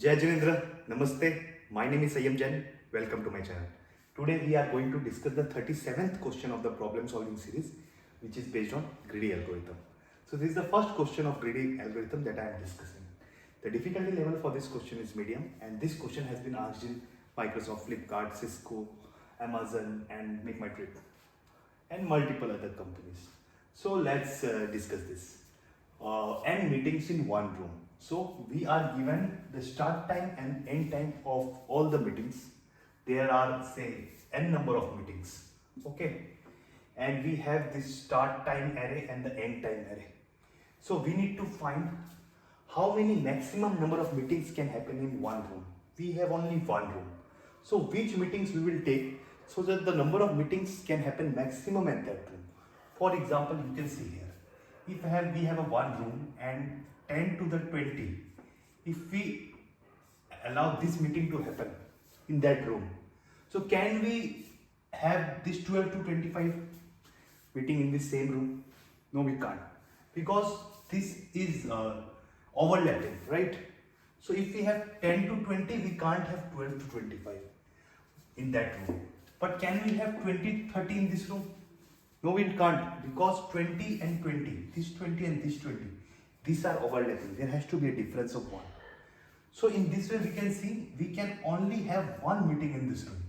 Jai Janendra, Namaste. My name is Sayyam Jain. Welcome to my channel. Today we are going to discuss the 37th question of the problem solving series, which is based on greedy algorithm. So this is the first question of greedy algorithm that I am discussing. The difficulty level for this question is medium, and this question has been asked in Microsoft, Flipkart, Cisco, Amazon, and Make My Trip, and multiple other companies. So let's discuss this. N meetings in one room. So we are given the start time and end time of all the meetings. There are say n number of meetings. Okay, and we have this start time array and the end time array. So we need to find how many maximum number of meetings can happen in one room. We have only one room. So which meetings we will take so that the number of meetings can happen maximum at that room. For example, you can see here. If we have a one room and 10 to the 20, if we allow this meeting to happen in that room, so can we have this 12 to 25 meeting in the same room? No, we can't, because this is overlapping, right? So if we have 10 to 20, we can't have 12 to 25 in that room. But can we have 20, 30 in this room? No, we can't, because 20 and 20, this 20 and this 20, these are overlapping. There has to be a difference of 1. So in this way we can see we can only have one meeting in this room.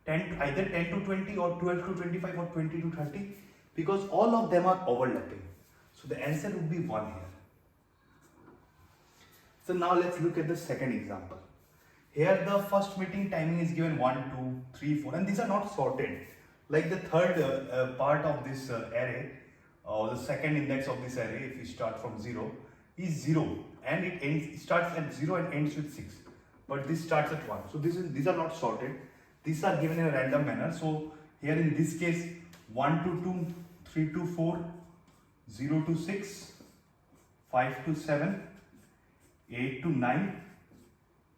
Either 10 to 20 or 12 to 25 or 20 to 30, because all of them are overlapping. So the answer would be 1 here. So now let's look at the second example. Here the first meeting timing is given 1, 2, 3, 4, and these are not sorted. Like the third part of this array, or the second index of this array, if we start from 0, is 0, and it starts at 0 and ends with 6. But this starts at 1. So these are not sorted. These are given in a random manner. So here in this case, 1 to 2, 3 to 4, 0 to 6, 5 to 7, 8 to 9,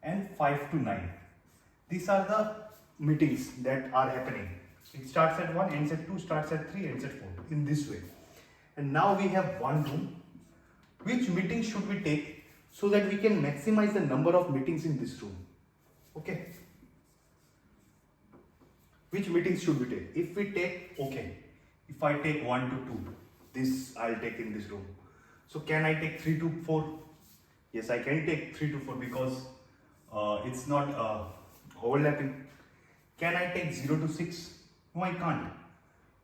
and 5 to 9. These are the meetings that are happening. It starts at 1, ends at 2, starts at 3, ends at 4, in this way. And now we have one room. Which meeting should we take so that we can maximize the number of meetings in this room? Okay. Which meetings should we take? If we take, okay, if I take 1 to 2, this I'll take in this room. So can I take 3 to 4? Yes, I can take 3 to 4 because it's not overlapping. Can I take 0 to 6? No, I can't.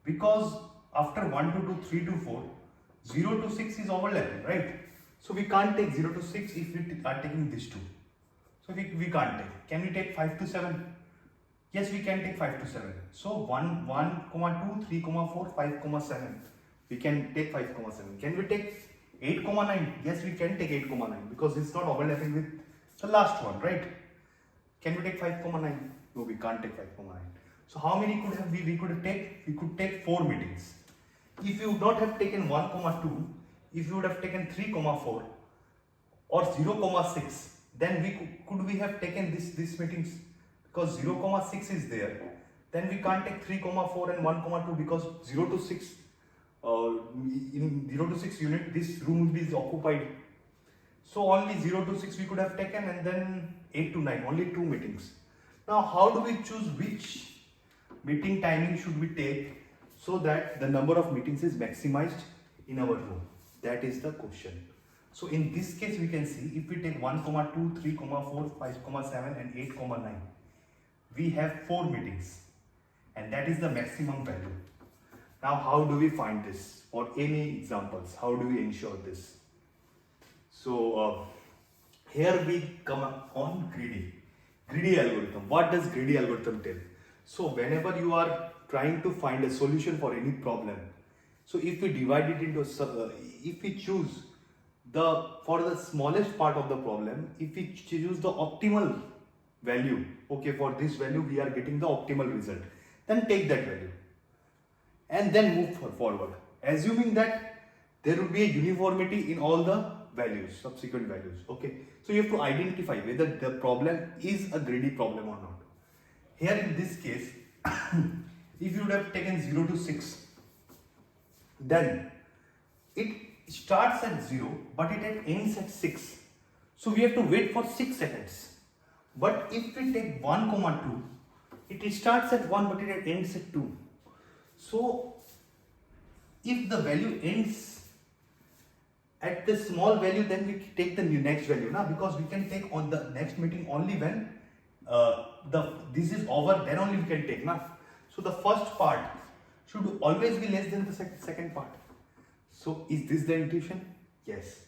Because after 1 to 2, 3 to 4, 0 to 6 is overlapping, right? So we can't take 0 to 6 if we are taking these two. So we can't take. Can we take 5 to 7? Yes, we can take 5 to 7. So 1, 2, 3, 4, 5, 7. We can take 5, 7. Can we take 8, 9? Yes, we can take 8, 9 because it's not overlapping with the last one, right? Can we take 5, 9? No, we can't take 5, 9. So how many could have we could take? We could take 4 meetings. If you would not have taken 1, 2, if you would have taken 3, 4 or 0, 6, then could we have taken these meetings? Because 0, 6 is there. Then we can't take 3, 4 and 1, 2 because 0 to 6 in 0 to 6 unit this room is occupied. So only 0 to 6 we could have taken, and then 8 to 9, only 2 meetings. Now how do we choose which meeting timing should we take so that the number of meetings is maximized in our room? That is the question. So in this case we can see if we take 1, 2, 3, 4, 5, 7 and 8, 9, we have 4 meetings, and that is the maximum value. Now how do we find this? For any examples, how do we ensure this? So here we come on greedy algorithm. What does greedy algorithm tell? So whenever you are trying to find a solution for any problem, so if we divide it into if we choose for the smallest part of the problem, if we choose the optimal value, okay, for this value we are getting the optimal result, then take that value and then move forward, assuming that there will be a uniformity in all the values, subsequent values. Okay, so you have to identify whether the problem is a greedy problem or not. Here in this case, if you would have taken 0 to 6, then it starts at 0 but it ends at 6. So we have to wait for 6 seconds. But if we take 1 comma 2, it starts at 1 but it ends at 2. So if the value ends at the small value, then we take the next value now, because we can take on the next meeting only when this is over, then only we can take now. So the first part should always be less than the second part. So is this the intuition? Yes.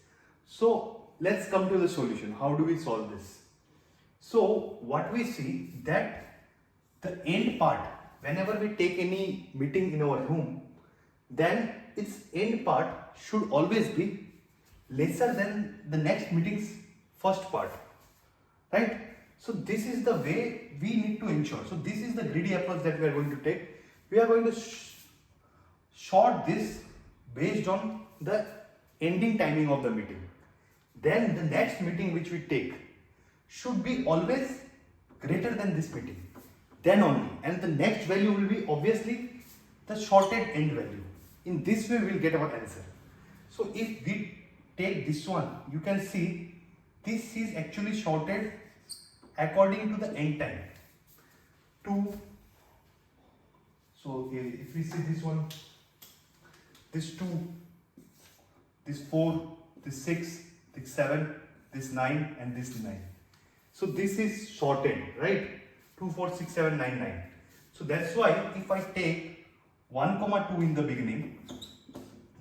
So let's come to the solution. How do we solve this? So what we see that the end part, whenever we take any meeting in our room, then its end part should always be lesser than the next meeting's first part, right? So this is the way we need to ensure. So this is the greedy approach that we are going to take. We are going to short this based on the ending timing of the meeting. Then the next meeting which we take should be always greater than this meeting. Then only. And the next value will be obviously the shorted end value. In this way we will get our answer. So if we take this one, you can see this is actually shorted according to the end time. 2. So if we see this one, this 2, this 4, this 6, this 7, this 9 and this 9. So this is shorted, right? 2, 4, 6, 7, 9, 9. So that's why if I take 1, 2 in the beginning,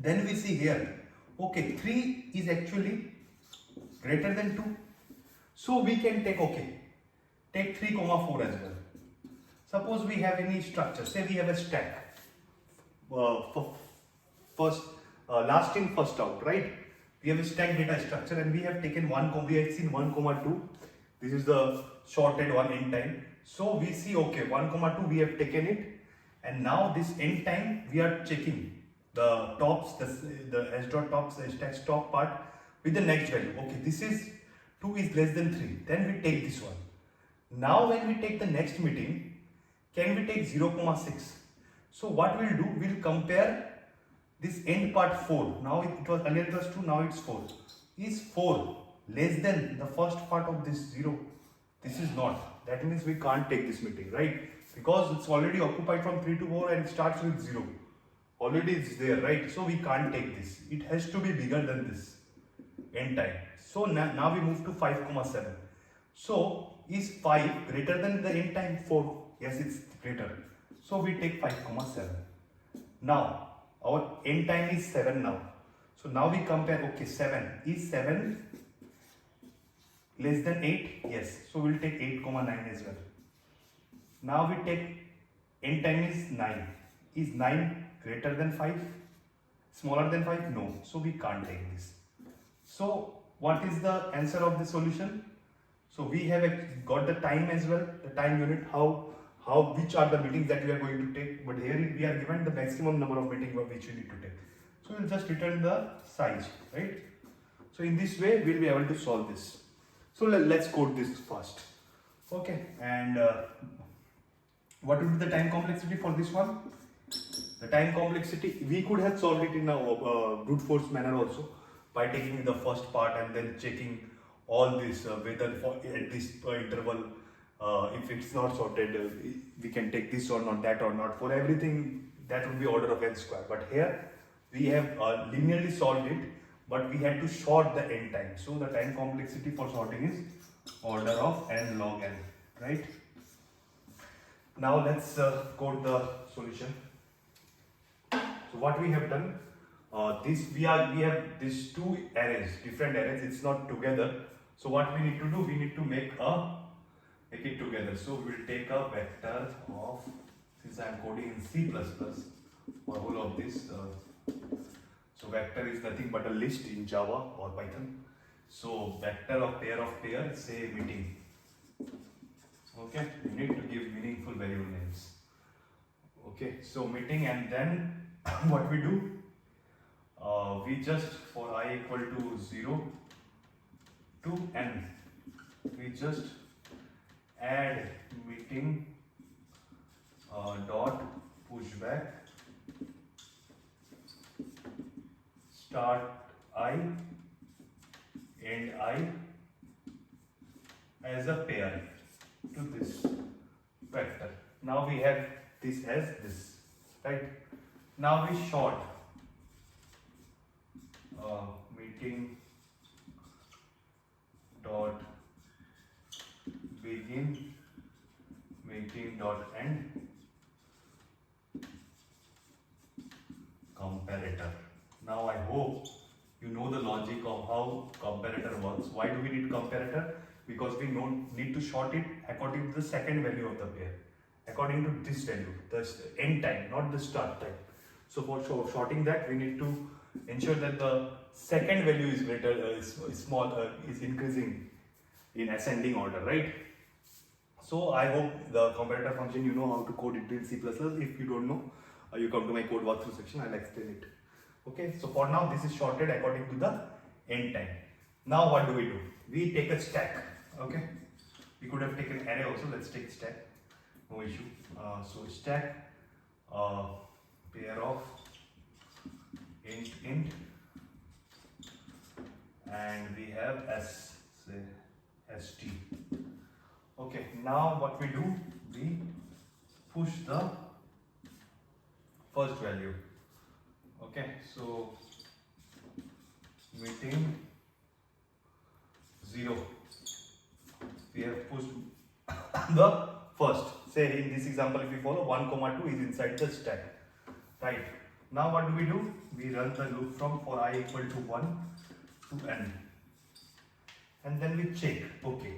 then we see here, okay, 3 is actually greater than 2. So we can take, okay, take 3, 4 as well. Suppose we have any structure, say we have a stack, last in first out, right? We have a stack data structure and we have taken we have seen 1, 2. This is the shorted one end time. So we see, okay, 1, 2 we have taken it, and now this end time we are checking the tops, the s dot tops, the stack top part with the next value. Okay, this is 2 is less than 3. Then we take this one. Now when we take the next meeting, can we take 0, 6? So what we'll do, we'll compare this end part 4. Now it was earlier it was 2, now it's 4. Is 4 less than the first part of this 0? This is not. That means we can't take this meeting, right? Because it's already occupied from 3 to 4 and it starts with 0. Already it's there, right? So we can't take this. It has to be bigger than this end time. So now we move to 5, 7. So is 5 greater than the end time 4? Yes, it's greater. So we take 5, 7. Now our end time is 7 now. So now we compare, okay, 7. Is 7 less than 8? Yes. So we'll take 8, 9 as well. Now we take end time is 9. Is 9 greater than 5? Smaller than 5? No. So we can't take this. So what is the answer of the solution? So we have got the time as well, the time unit, which are the meetings that we are going to take. But here we are given the maximum number of meetings which we need to take. So we'll just return the size, right? So in this way, we'll be able to solve this. So let's code this first. Okay, and what would be the time complexity for this one? The time complexity, we could have solved it in a brute force manner also, by taking the first part and then checking all this whether at this interval, if it's not sorted, we can take this or not, that or not. For everything, that would be order of n square. But here we have linearly solved it, but we had to sort the end time. So the time complexity for sorting is order of n log n, right? Now let's code the solution. So what we have done, we have these two arrays, different arrays. It's not together. So what we need to do, we need to make it together. So we'll take a vector of, since I am coding in C++, for whole of this. So vector is nothing but a list in Java or Python. So vector of pair, say meeting. Okay, you need to give meaningful variable names. Okay, so meeting, and then what we do, we just, for I equal to 0 to n, we just add meeting dot pushback start I, end I, as a pair to this vector. Now we have this as this, right? Now we sort meeting dot begin, meeting dot end, comparator. Now I hope you know the logic of how comparator works. Why do we need comparator? Because we need to sort it according to the second value of the pair, according to this value, the end time, not the start time. So for sorting that, we need to ensure that the second value is greater, is increasing in ascending order, right? So I hope the comparator function, you know how to code it in C++. If you don't know, you come to my code walkthrough section, I'll explain it. Okay, so for now this is sorted according to the end time. Now what do? We take a stack. Okay, we could have taken array also. Let's take stack, no issue. So stack pair of int and we have st. Okay, now what we do, we push the first value. Okay, so meeting 0, we have pushed the first. Say in this example, if we follow 1, 2 is inside the stack, right? Now what do? We run the loop from for I equal to 1 to n, and then we check. Okay,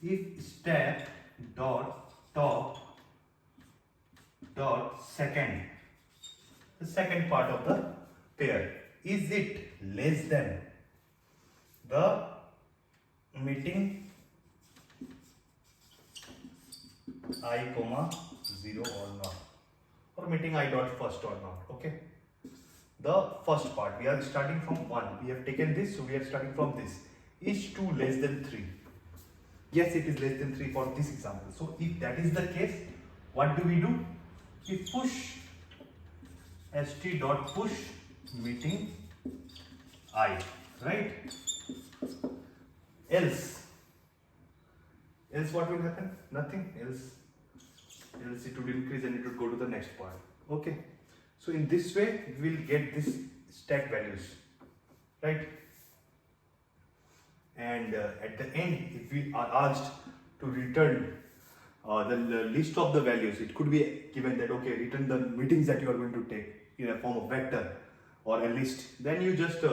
if stack dot top dot second, the second part of the pair, is it less than the meeting I comma 0 or not, or meeting I dot first or not. Okay, the first part, we are starting from 1, we have taken this, so we are starting from this. Is 2 less than 3? Yes, it is less than 3 for this example. So if that is the case, what do? We push st dot push meeting I, right? Else what will happen? Nothing. Else it would increase and it would go to the next part. Okay, so in this way we will get this stack values, right? And at the end, if we are asked to return the list of the values, it could be given that, okay, return the meetings that you are going to take in a form of vector or a list. Then you just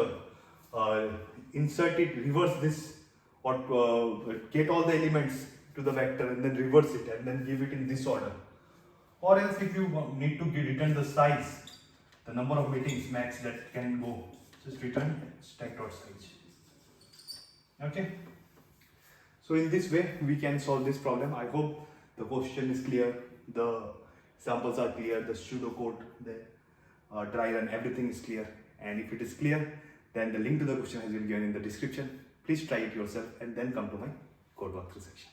insert it, reverse this, or get all the elements to the vector and then reverse it and then give it in this order. Or else if you need to return the size, the number of meetings max that can go, just return stack.size. Okay, so in this way we can solve this problem. I hope the question is clear, the examples are clear, the pseudocode, the dry run, everything is clear. And if it is clear, then the link to the question has been given in the description. Please try it yourself and then come to my code walkthrough section.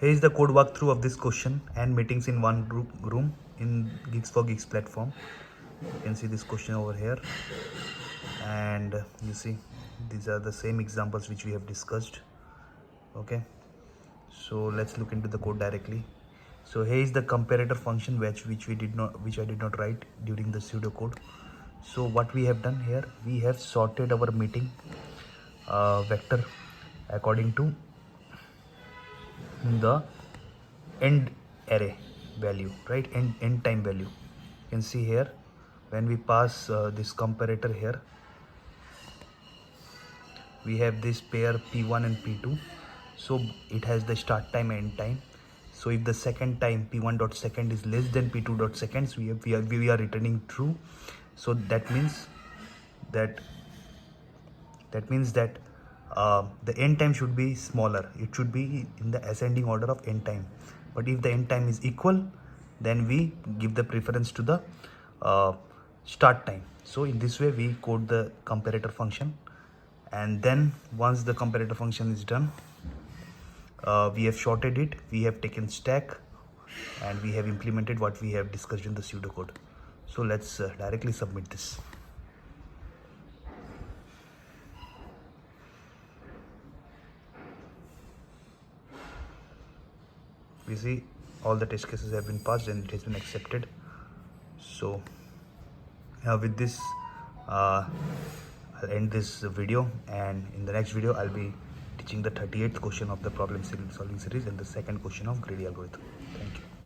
Here is the code walkthrough of this question and meetings in one room in Geeks for Geeks platform. You can see this question over here, and you see these are the same examples which we have discussed. Okay, so let's look into the code directly. So here is the comparator function which I did not write during the pseudocode. So what we have done here, we have sorted our meeting vector according to the end array value, right? End time value. You can see here when we pass this comparator here, we have this pair P1 and P2. So it has the start time and end time. So if the second time P1 dot second is less than P2 dot seconds, we are returning true. So that means that the end time should be smaller. It should be in the ascending order of end time. But if the end time is equal, then we give the preference to the start time. So in this way we code the comparator function, and then once the comparator function is done, we have shorted it, we have taken stack, and we have implemented what we have discussed in the pseudocode. So let's directly submit this. we see all the test cases have been passed and it has been accepted. So with this I'll end this video, and in the next video I'll be teaching the 38th question of the problem solving series and the second question of greedy algorithm. Thank you.